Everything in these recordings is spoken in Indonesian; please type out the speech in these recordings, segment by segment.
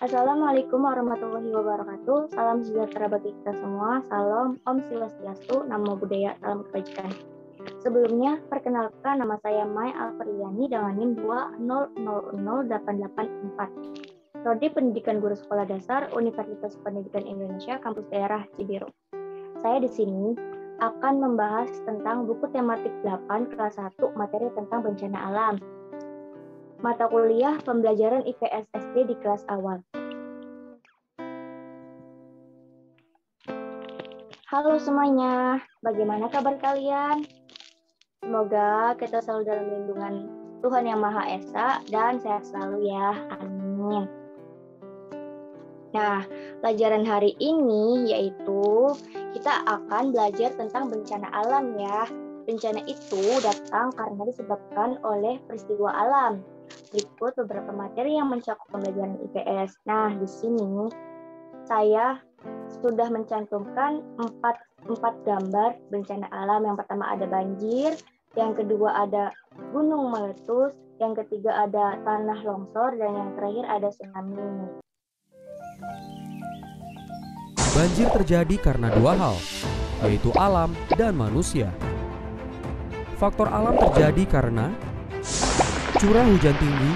Assalamualaikum warahmatullahi wabarakatuh. Salam sejahtera bagi kita semua. Salam Om Swastiastu, Namo Buddhaya, salam kebajikan. Sebelumnya, perkenalkan nama saya Mai Alfriani dengan NIM 2000884. Prodi Pendidikan Guru Sekolah Dasar Universitas Pendidikan Indonesia, Kampus Daerah Cibiru. Saya di sini akan membahas tentang buku tematik 8 kelas 1 materi tentang bencana alam. Mata kuliah pembelajaran IPS SD di kelas awal. Halo semuanya, bagaimana kabar kalian? Semoga kita selalu dalam lindungan Tuhan Yang Maha Esa dan sehat selalu ya, amin. Nah, pelajaran hari ini yaitu kita akan belajar tentang bencana alam ya. Bencana itu datang karena disebabkan oleh peristiwa alam. Berikut beberapa materi yang mencakup pembelajaran IPS. Nah, di sini saya sudah mencantumkan empat gambar bencana alam. Yang pertama ada banjir, yang kedua ada gunung meletus, yang ketiga ada tanah longsor, dan yang terakhir ada tsunami. Banjir terjadi karena dua hal, yaitu alam dan manusia. Faktor alam terjadi karena curah hujan tinggi,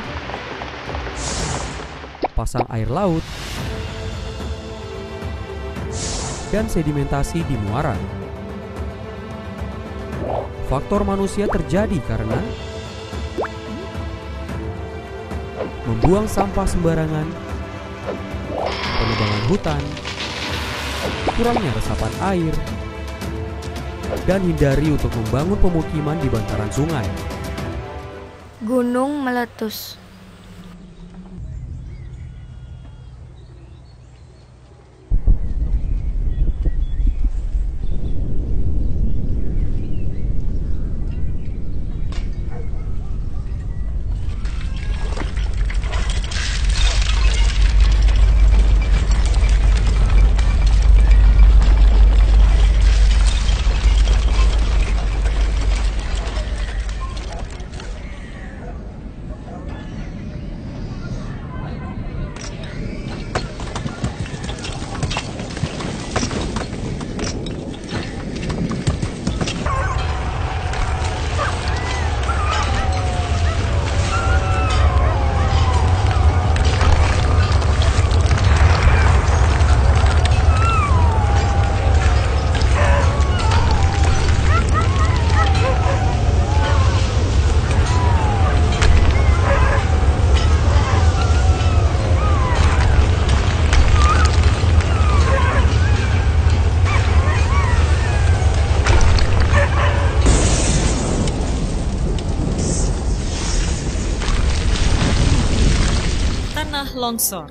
pasang air laut, dan sedimentasi di muara. Faktor manusia terjadi karena membuang sampah sembarangan, penebangan hutan, kurangnya resapan air, dan hindari untuk membangun pemukiman di bantaran sungai. Gunung meletus. Tanah longsor.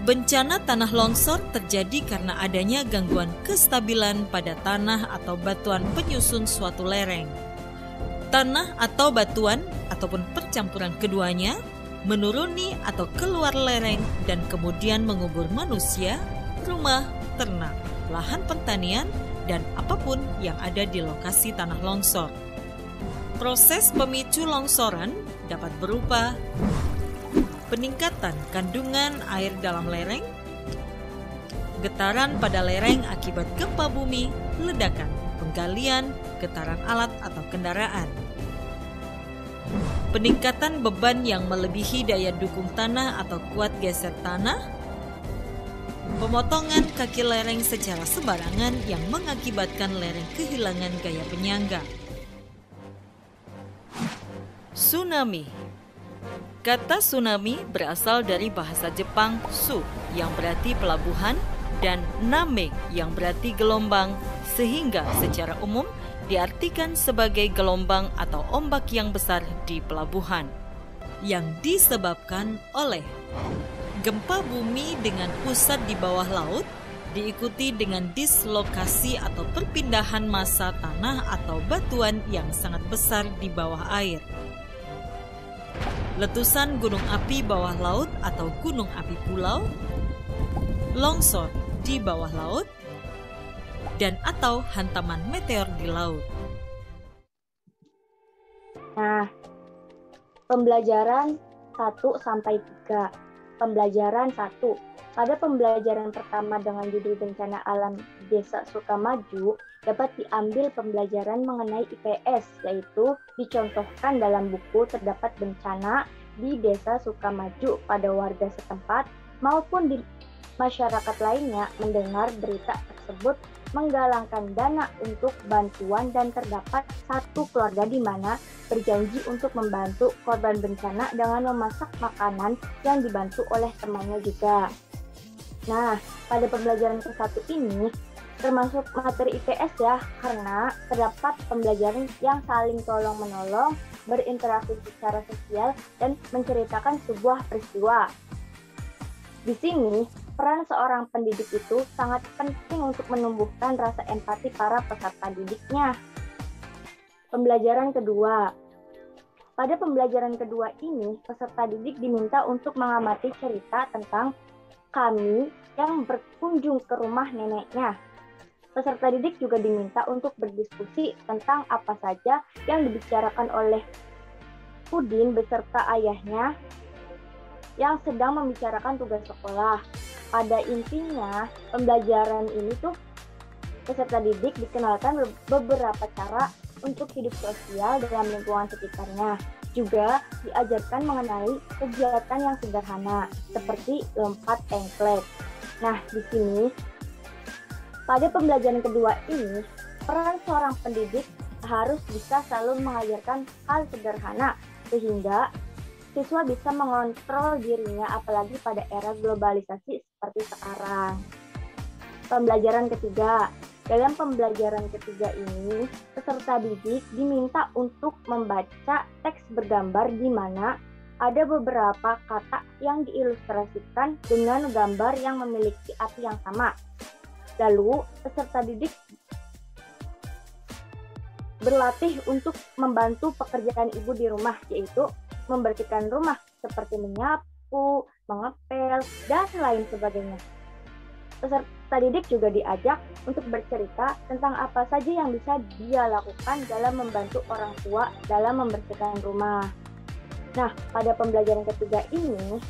Bencana tanah longsor terjadi karena adanya gangguan kestabilan pada tanah atau batuan penyusun suatu lereng. Tanah atau batuan ataupun percampuran keduanya menuruni atau keluar lereng dan kemudian mengubur manusia, rumah, ternak, lahan pertanian, dan apapun yang ada di lokasi tanah longsor. Proses pemicu longsoran dapat berupa peningkatan kandungan air dalam lereng, getaran pada lereng akibat gempa bumi, ledakan, penggalian, getaran alat atau kendaraan, peningkatan beban yang melebihi daya dukung tanah atau kuat geser tanah, pemotongan kaki lereng secara sembarangan yang mengakibatkan lereng kehilangan gaya penyangga. Tsunami. Kata tsunami berasal dari bahasa Jepang su yang berarti pelabuhan dan name yang berarti gelombang, sehingga secara umum diartikan sebagai gelombang atau ombak yang besar di pelabuhan yang disebabkan oleh gempa bumi dengan pusat di bawah laut diikuti dengan dislokasi atau perpindahan massa tanah atau batuan yang sangat besar di bawah air. Letusan gunung api bawah laut atau gunung api pulau, longsor di bawah laut, dan atau hantaman meteor di laut. Nah, pembelajaran 1 sampai 3. Pembelajaran 1. Pada pembelajaran pertama dengan judul Bencana Alam Desa Sukamaju, dapat diambil pembelajaran mengenai IPS, yaitu dicontohkan dalam buku terdapat bencana di Desa Sukamaju pada warga setempat maupun di masyarakat lainnya mendengar berita tersebut menggalangkan dana untuk bantuan dan terdapat satu keluarga di mana berjanji untuk membantu korban bencana dengan memasak makanan yang dibantu oleh temannya juga. Nah, pada pembelajaran ke-1 ini termasuk materi IPS ya, karena terdapat pembelajaran yang saling tolong-menolong, berinteraksi secara sosial, dan menceritakan sebuah peristiwa. Di sini, peran seorang pendidik itu sangat penting untuk menumbuhkan rasa empati para peserta didiknya. Pembelajaran kedua. Pada pembelajaran kedua ini, peserta didik diminta untuk mengamati cerita tentang kami yang berkunjung ke rumah neneknya. Peserta didik juga diminta untuk berdiskusi tentang apa saja yang dibicarakan oleh Udin beserta ayahnya yang sedang membicarakan tugas sekolah. Pada intinya, pembelajaran ini tuh peserta didik dikenalkan beberapa cara untuk hidup sosial dalam lingkungan sekitarnya. Juga diajarkan mengenai kegiatan yang sederhana seperti lompat engklek. Nah, di sini pada pembelajaran kedua ini, peran seorang pendidik harus bisa selalu mengajarkan hal sederhana sehingga siswa bisa mengontrol dirinya apalagi pada era globalisasi seperti sekarang. Pembelajaran ketiga. Dalam pembelajaran ketiga ini, peserta didik diminta untuk membaca teks bergambar di mana ada beberapa kata yang diilustrasikan dengan gambar yang memiliki arti yang sama. Lalu, peserta didik berlatih untuk membantu pekerjaan ibu di rumah, yaitu membersihkan rumah seperti menyapu, mengepel, dan lain sebagainya. Peserta didik juga diajak untuk bercerita tentang apa saja yang bisa dia lakukan dalam membantu orang tua dalam membersihkan rumah. Nah, pada pembelajaran ketiga ini,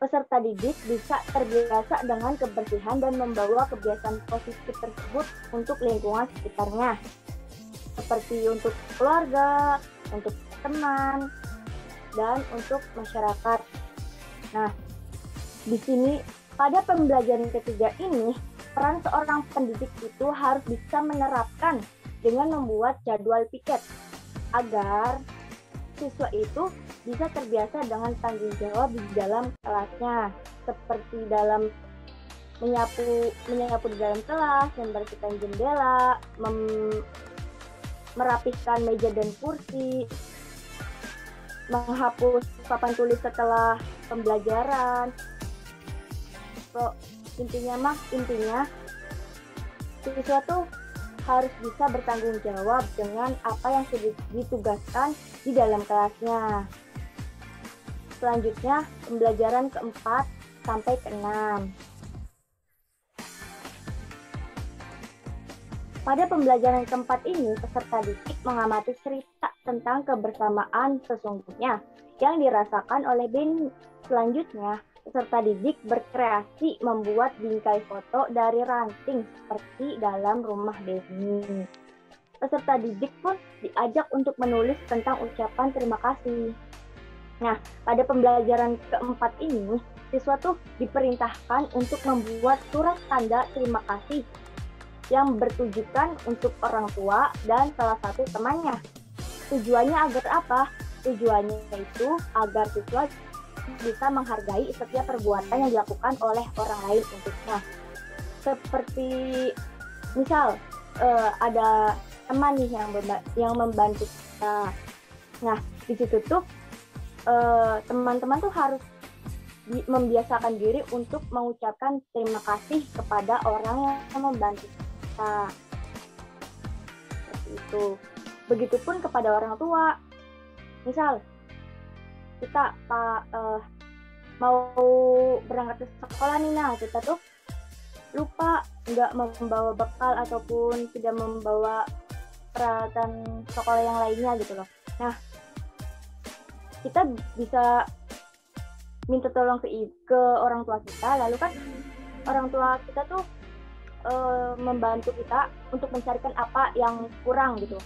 peserta didik bisa terbiasa dengan kebersihan dan membawa kebiasaan positif tersebut untuk lingkungan sekitarnya, seperti untuk keluarga, untuk teman, dan untuk masyarakat. Nah, di sini pada pembelajaran ketiga ini, peran seorang pendidik itu harus bisa menerapkan dengan membuat jadwal piket agar siswa itu bisa terbiasa dengan tanggung jawab di dalam kelasnya, seperti dalam menyapu di dalam kelas, membersihkan jendela, merapihkan meja dan kursi, menghapus papan tulis setelah pembelajaran. Intinya siswa tuh harus bisa bertanggung jawab dengan apa yang sudah ditugaskan di dalam kelasnya. Selanjutnya, pembelajaran ke-4 sampai ke-6. Pada pembelajaran ke-4 ini, peserta didik mengamati cerita tentang kebersamaan sesungguhnya yang dirasakan oleh Beni. Selanjutnya, peserta didik berkreasi membuat bingkai foto dari ranting seperti dalam rumah Beni. Peserta didik pun diajak untuk menulis tentang ucapan terima kasih. Nah, pada pembelajaran ke-4 ini, siswa tuh diperintahkan untuk membuat surat tanda terima kasih yang bertujukan untuk orang tua dan salah satu temannya. Tujuannya agar apa? Tujuannya itu agar siswa bisa menghargai setiap perbuatan yang dilakukan oleh orang lain untuknya. Seperti misal ada teman nih yang membantu kita. Nah, di situ tuh teman-teman tuh harus membiasakan diri untuk mengucapkan terima kasih kepada orang yang membantu kita. Seperti itu. Begitupun kepada orang tua. Misal kita mau berangkat ke sekolah nih, nah kita tuh lupa nggak membawa bekal ataupun tidak membawa peralatan sekolah yang lainnya gitu loh. Nah, kita bisa minta tolong ke orang tua kita, lalu kan orang tua kita tuh membantu kita untuk mencarikan apa yang kurang gitu.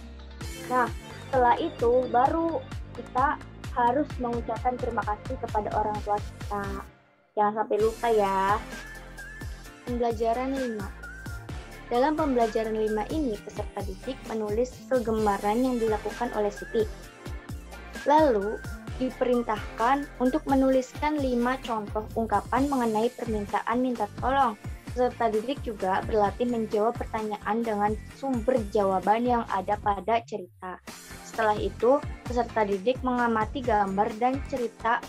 Nah, setelah itu baru kita harus mengucapkan terima kasih kepada orang tua kita. Jangan sampai lupa ya. Pembelajaran 5. Dalam pembelajaran 5 ini, peserta didik menulis kegemaran yang dilakukan oleh Siti. Lalu, diperintahkan untuk menuliskan 5 contoh ungkapan mengenai permintaan minta tolong. Peserta didik juga berlatih menjawab pertanyaan dengan sumber jawaban yang ada pada cerita. Setelah itu, peserta didik mengamati gambar dan cerita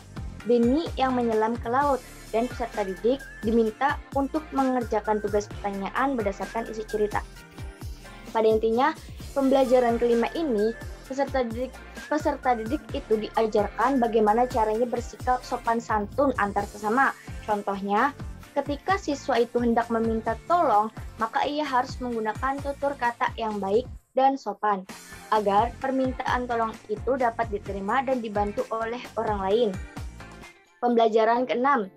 benih yang menyelam ke laut, dan peserta didik diminta untuk mengerjakan tugas pertanyaan berdasarkan isi cerita. Pada intinya, pembelajaran kelima ini, peserta didik itu diajarkan bagaimana caranya bersikap sopan santun antar sesama. Contohnya, ketika siswa itu hendak meminta tolong, maka ia harus menggunakan tutur kata yang baik dan sopan, agar permintaan tolong itu dapat diterima dan dibantu oleh orang lain. Pembelajaran ke-6.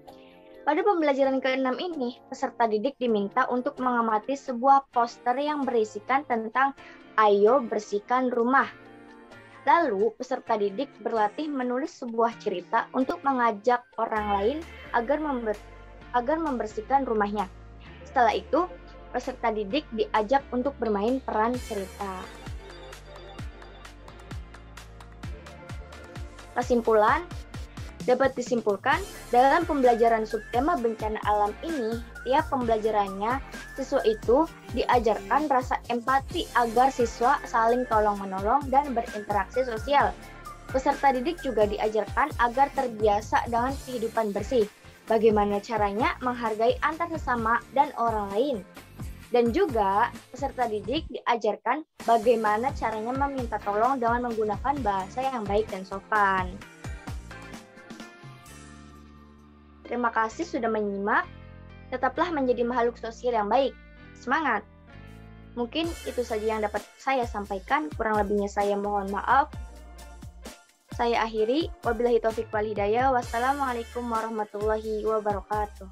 Pada pembelajaran ke-6 ini, peserta didik diminta untuk mengamati sebuah poster yang berisikan tentang "Ayo bersihkan rumah". Lalu, peserta didik berlatih menulis sebuah cerita untuk mengajak orang lain agar membersihkan rumahnya. Setelah itu, peserta didik diajak untuk bermain peran cerita. Kesimpulan, dapat disimpulkan, dalam pembelajaran subtema bencana alam ini, tiap pembelajarannya, siswa itu diajarkan rasa empati agar siswa saling tolong-menolong dan berinteraksi sosial. Peserta didik juga diajarkan agar terbiasa dengan kehidupan bersih, bagaimana caranya menghargai antar sesama dan orang lain. Dan juga peserta didik diajarkan bagaimana caranya meminta tolong dengan menggunakan bahasa yang baik dan sopan. Terima kasih sudah menyimak. Tetaplah menjadi makhluk sosial yang baik. Semangat! Mungkin itu saja yang dapat saya sampaikan. Kurang lebihnya saya mohon maaf. Saya akhiri. Wabillahi taufiq wal hidayah. Wassalamualaikum warahmatullahi wabarakatuh.